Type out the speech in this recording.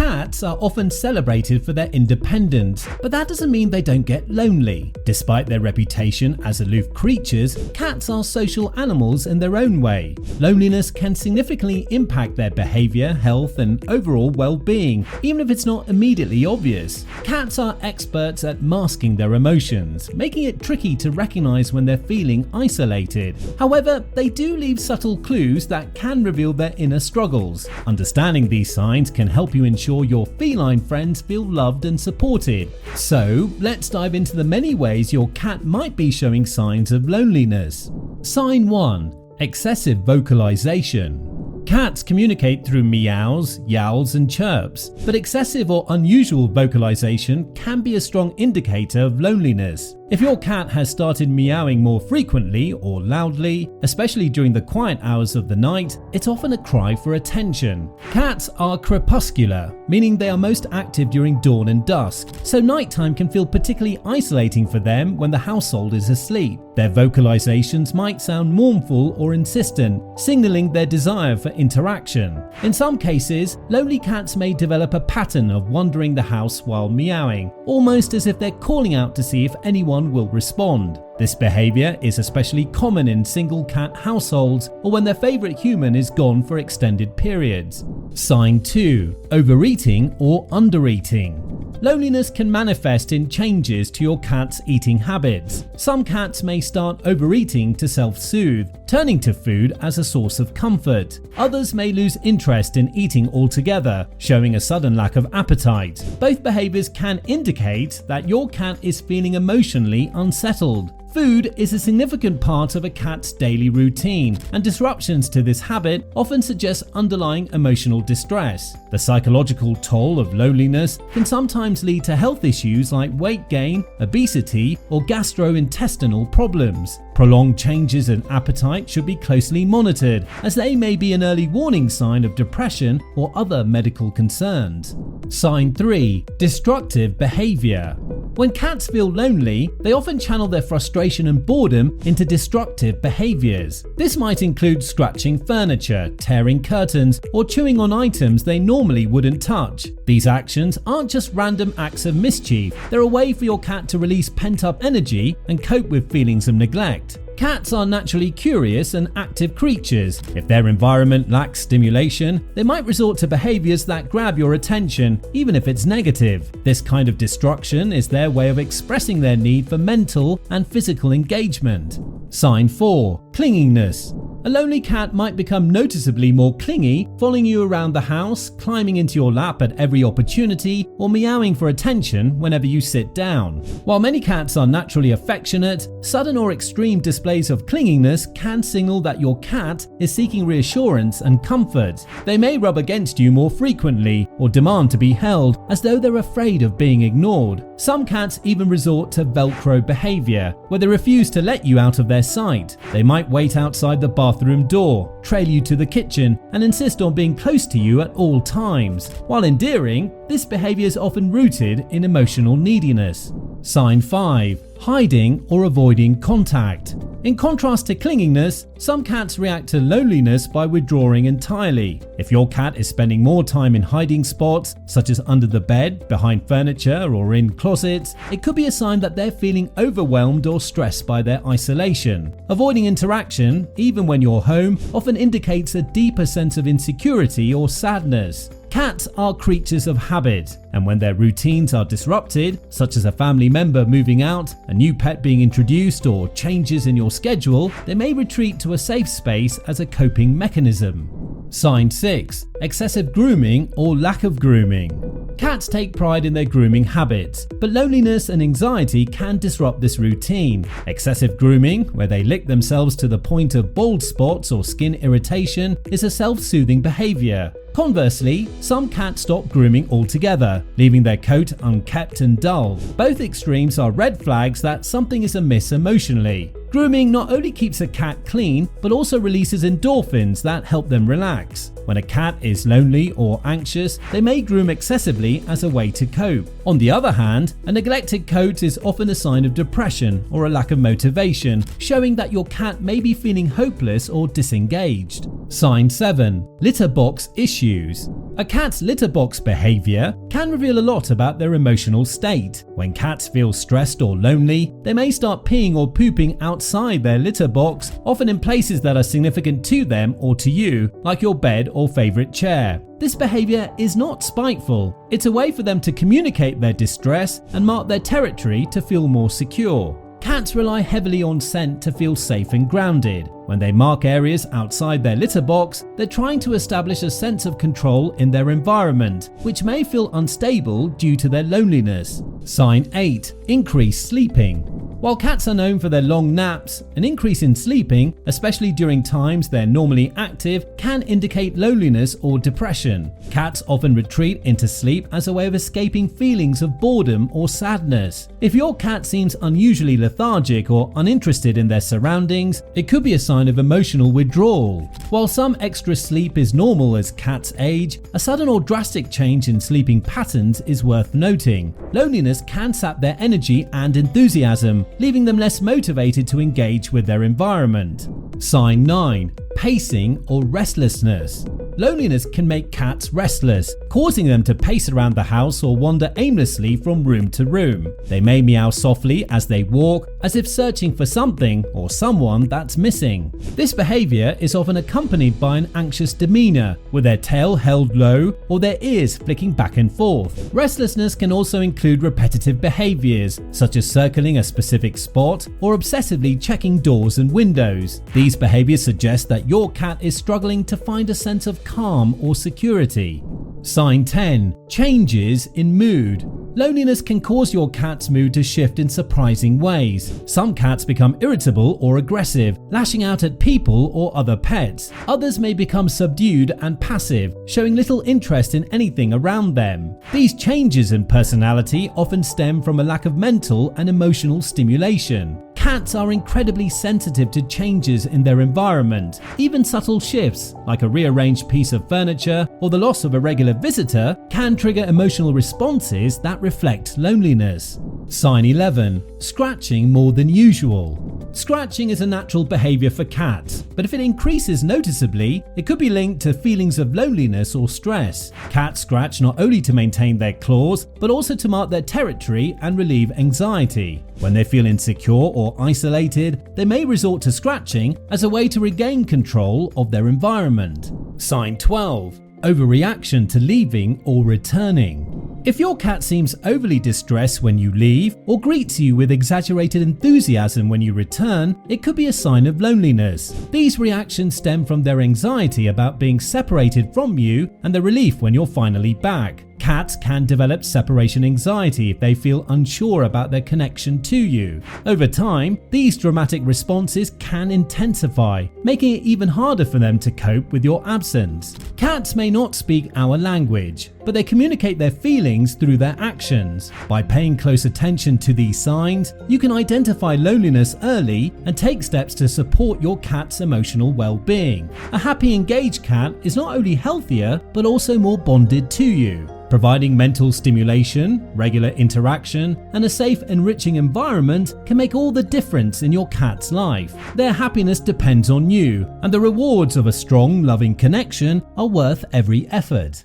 Cats are often celebrated for their independence, but that doesn't mean they don't get lonely. Despite their reputation as aloof creatures, cats are social animals in their own way. Loneliness can significantly impact their behavior, health, and overall well-being, even if it's not immediately obvious. Cats are experts at masking their emotions, making it tricky to recognize when they're feeling isolated. However, they do leave subtle clues that can reveal their inner struggles. Understanding these signs can help you ensure your feline friends feel loved and supported. So, let's dive into the many ways your cat might be showing signs of loneliness. Sign 1. Excessive vocalization. Cats communicate through meows, yowls, and chirps, but excessive or unusual vocalization can be a strong indicator of loneliness. If your cat has started meowing more frequently or loudly, especially during the quiet hours of the night, it's often a cry for attention. Cats are crepuscular, meaning they are most active during dawn and dusk, so nighttime can feel particularly isolating for them when the household is asleep. Their vocalizations might sound mournful or insistent, signaling their desire for interaction. In some cases, lonely cats may develop a pattern of wandering the house while meowing, almost as if they're calling out to see if anyone will respond. This behavior is especially common in single cat households or when their favorite human is gone for extended periods. Sign 2. Overeating or undereating. Loneliness can manifest in changes to your cat's eating habits. Some cats may start overeating to self-soothe, turning to food as a source of comfort. Others may lose interest in eating altogether, showing a sudden lack of appetite. Both behaviors can indicate that your cat is feeling emotionally unsettled. Food is a significant part of a cat's daily routine, and disruptions to this habit often suggest underlying emotional distress. The psychological toll of loneliness can sometimes lead to health issues like weight gain, obesity, or gastrointestinal problems. Prolonged changes in appetite should be closely monitored, as they may be an early warning sign of depression or other medical concerns. Sign 3. Destructive behavior. When cats feel lonely, they often channel their frustration and boredom into destructive behaviors. This might include scratching furniture, tearing curtains, or chewing on items they normally wouldn't touch. These actions aren't just random acts of mischief, they're a way for your cat to release pent-up energy and cope with feelings of neglect. Cats are naturally curious and active creatures. If their environment lacks stimulation, they might resort to behaviors that grab your attention, even if it's negative. This kind of destruction is their way of expressing their need for mental and physical engagement. Sign 4. Clinginess. A lonely cat might become noticeably more clingy, following you around the house, climbing into your lap at every opportunity, or meowing for attention whenever you sit down. While many cats are naturally affectionate, sudden or extreme displays of clinginess can signal that your cat is seeking reassurance and comfort. They may rub against you more frequently or demand to be held, as though they're afraid of being ignored. Some cats even resort to Velcro behavior, where they refuse to let you out of their sight. They might wait outside the bathroom door, trail you to the kitchen, and insist on being close to you at all times. While endearing, this behavior is often rooted in emotional neediness. Sign 5. Hiding or avoiding contact. In contrast to clinginess, some cats react to loneliness by withdrawing entirely. If your cat is spending more time in hiding spots, such as under the bed, behind furniture, or in closets, it could be a sign that they're feeling overwhelmed or stressed by their isolation. Avoiding interaction, even when you're home, often indicates a deeper sense of insecurity or sadness. Cats are creatures of habit, and when their routines are disrupted, such as a family member moving out, a new pet being introduced, or changes in your schedule, they may retreat to a safe space as a coping mechanism. Sign 6. Excessive grooming or lack of grooming. Cats take pride in their grooming habits, but loneliness and anxiety can disrupt this routine. Excessive grooming, where they lick themselves to the point of bald spots or skin irritation, is a self-soothing behavior. Conversely, some cats stop grooming altogether, leaving their coat unkempt and dull. Both extremes are red flags that something is amiss emotionally. Grooming not only keeps a cat clean, but also releases endorphins that help them relax. When a cat is lonely or anxious, they may groom excessively as a way to cope. On the other hand, a neglected coat is often a sign of depression or a lack of motivation, showing that your cat may be feeling hopeless or disengaged. Sign 7. Litter box issues. A cat's litter box behavior can reveal a lot about their emotional state. When cats feel stressed or lonely, they may start peeing or pooping outside their litter box, often in places that are significant to them or to you, like your bed or favorite chair. This behavior is not spiteful. It's a way for them to communicate their distress and mark their territory to feel more secure. Cats rely heavily on scent to feel safe and grounded. When they mark areas outside their litter box, they're trying to establish a sense of control in their environment, which may feel unstable due to their loneliness. Sign 8. Increased sleeping. While cats are known for their long naps, an increase in sleeping, especially during times they're normally active, can indicate loneliness or depression. Cats often retreat into sleep as a way of escaping feelings of boredom or sadness. If your cat seems unusually lethargic or uninterested in their surroundings, it could be a sign of emotional withdrawal. While some extra sleep is normal as cats age, a sudden or drastic change in sleeping patterns is worth noting. Loneliness can sap their energy and enthusiasm, leaving them less motivated to engage with their environment. Sign 9. Pacing or restlessness. Loneliness can make cats restless, causing them to pace around the house or wander aimlessly from room to room. They may meow softly as they walk, as if searching for something or someone that's missing. This behavior is often accompanied by an anxious demeanor, with their tail held low or their ears flicking back and forth. Restlessness can also include repetitive behaviors, such as circling a specific spot or obsessively checking doors and windows. These behaviors suggest that your cat is struggling to find a sense of calm or security. Sign 10. Changes in mood. Loneliness can cause your cat's mood to shift in surprising ways. Some cats become irritable or aggressive, lashing out at people or other pets. Others may become subdued and passive, showing little interest in anything around them. These changes in personality often stem from a lack of mental and emotional stimulation. Cats are incredibly sensitive to changes in their environment. Even subtle shifts, like a rearranged piece of furniture or the loss of a regular visitor, can trigger emotional responses that reflect loneliness. Sign 11. Scratching more than usual. Scratching is a natural behavior for cats, but if it increases noticeably, it could be linked to feelings of loneliness or stress. Cats scratch not only to maintain their claws, but also to mark their territory and relieve anxiety. When they feel insecure or isolated, they may resort to scratching as a way to regain control of their environment. Sign 12. Overreaction to leaving or returning. If your cat seems overly distressed when you leave or greets you with exaggerated enthusiasm when you return, it could be a sign of loneliness. These reactions stem from their anxiety about being separated from you and the relief when you're finally back. Cats can develop separation anxiety if they feel unsure about their connection to you. Over time, these dramatic responses can intensify, making it even harder for them to cope with your absence. Cats may not speak our language, but they communicate their feelings through their actions. By paying close attention to these signs, you can identify loneliness early and take steps to support your cat's emotional well-being. A happy, engaged cat is not only healthier, but also more bonded to you. Providing mental stimulation, regular interaction, and a safe, enriching environment can make all the difference in your cat's life. Their happiness depends on you, and the rewards of a strong, loving connection are worth every effort.